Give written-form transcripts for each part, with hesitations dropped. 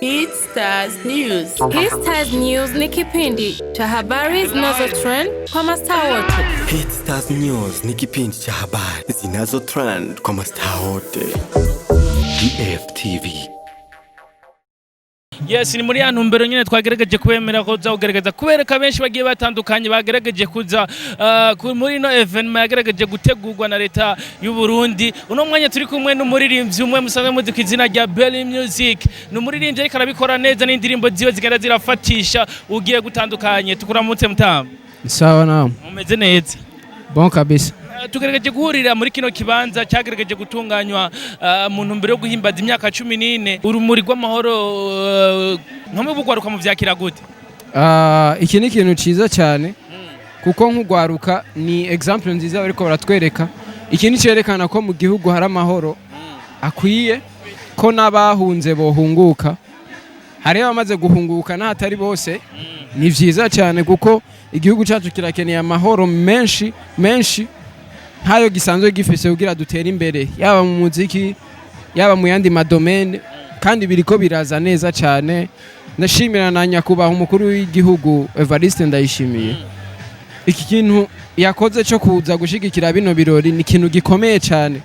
Hit Stars News. Hit Stars News ni kipindi cha habari zinazo trend kwa mastaa wote. Hit Stars News ni kipindi cha habari zinazo trend kwa mastaa wote. DFTV. Yes, ni muri ya ntumbero nyine twagerageje kwemera ko uzagerageza kubereka benshi bagiye batandukanye bagerageje kuza muri no evenement yagerageje gutegurwa na leta y'u Burundi. Uno mwanya turi kumwe n'umuririmbyi umwe musanzwe muzi kwizina rya WA Music. Ni umuririmbyi ariko arabikora neza n'indirimbo ziwe zigenda zirafatisha ugiye gutandukanye. Tukuramutse mutama. Sawa naam. Umeze neza. Bon kabisa. Tugerageje guhurira muri kino kibanza cyagerageje gutunganywa mu ntumbero yo guhimbaza imyaka 14 urumuri rw'amahoro nkamwe bugwaruka mu vyakira gute. Iki ni ikintu ciza cyane kuko nk'ugwaruka ni example nziza bariko baratwereka. Iki ni cerekana ko mu gihugu hari amahoro akwiye ko nabahunze bohunguka. Hari abamaze guhunguka n'ahatari bose. Ni vyiza cyane kuko igihugu cyacu kirakeneye amahoro menshi hayo gisanzwe gifise kugira dutere imbere yaba mu muziki yaba mu yandi madomene kandi biriko biraza neza cyane. Ndashimira na nyakubaha umukuru w'igihugu Evariste Ndayishimiye. Iki kintu yakoze cyo kuza gushigikira bino birori ni ikintu gikomeye cyane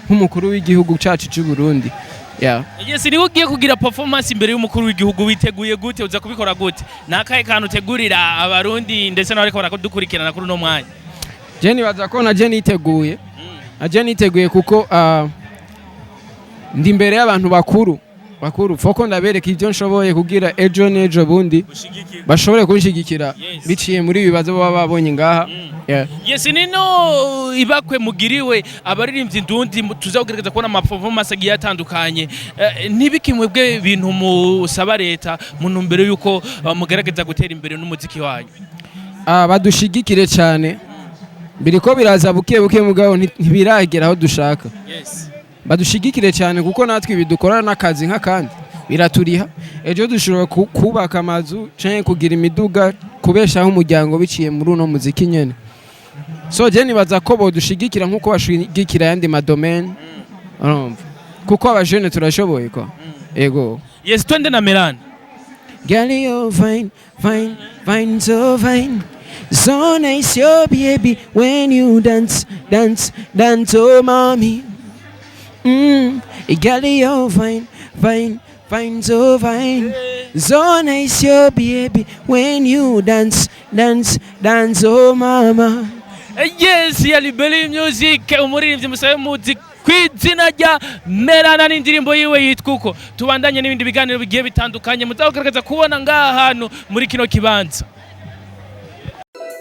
nk'umukuru w'igihugu cyacu cy'u Burundi. Yes, ni ugiye kugira performance imbere y'umukuru w'igihugu witeguye gute uza kubikora gute nakaye kantu tegurira abarundi ndetse n'abariko baradukurikirana kuri no mwanya. Jeni baza ko na Jeni iteguye. Jeni iteguye kuko ndi imbere y'abantu bakuru foko ndabereka ibyo nshoboye kugira ejo bundi bashobore kunshigikira biciye muri bibazo baba babonye ngaha. Yes, nino ibakwe mugiriwe abaririmbyi ndundi tuzagerageza kubona ama performance agiye atandukanye. Ntibikimwe bwe bintu musaba leta mu ntumbero yuko mugerageza gutera imbere n'umuziki wanyu. Badushigikire cyane. Biriko biraza buke mugabo ntibiragera aho dushaka. Yes. Badushigikire cyane kuko natwe ibidukora n'akazi nk'akandi biraturiha. Ejo dushobora kubaka amazu canke kugira imiduga kubeshaho umuryango biciye muri uno muziki nyene. So je nibaza ko bodushigikira nkuko bashigikira yandi madomaine. Kuko abajene turashoboye ko. Ego. Yes, twende na Melana. Girl, you're fine, so fine. So nice, your baby, when you dance, oh mommy. Girl, you're fine, so fine. So nice, your baby, when you dance, oh mama. Yes, yali WA Music, umuririmbyi musabe muzi kwizina rya Melana n'indirimbo yiwe yitwa tubandanye n'ibindi biganiro bigiye bitandukanye muzagaragaza kubona ngaha hano muri kino kibanza.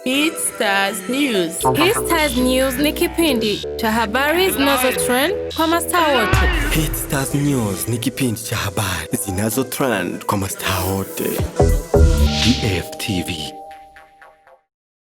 Hit Stars News. Hit Stars News ni kipindi cha habari zinazo trend kwa mastaa wote. Hit Stars News ni kipindi cha habari zinazo trend kwa mastaa wote. DFTV.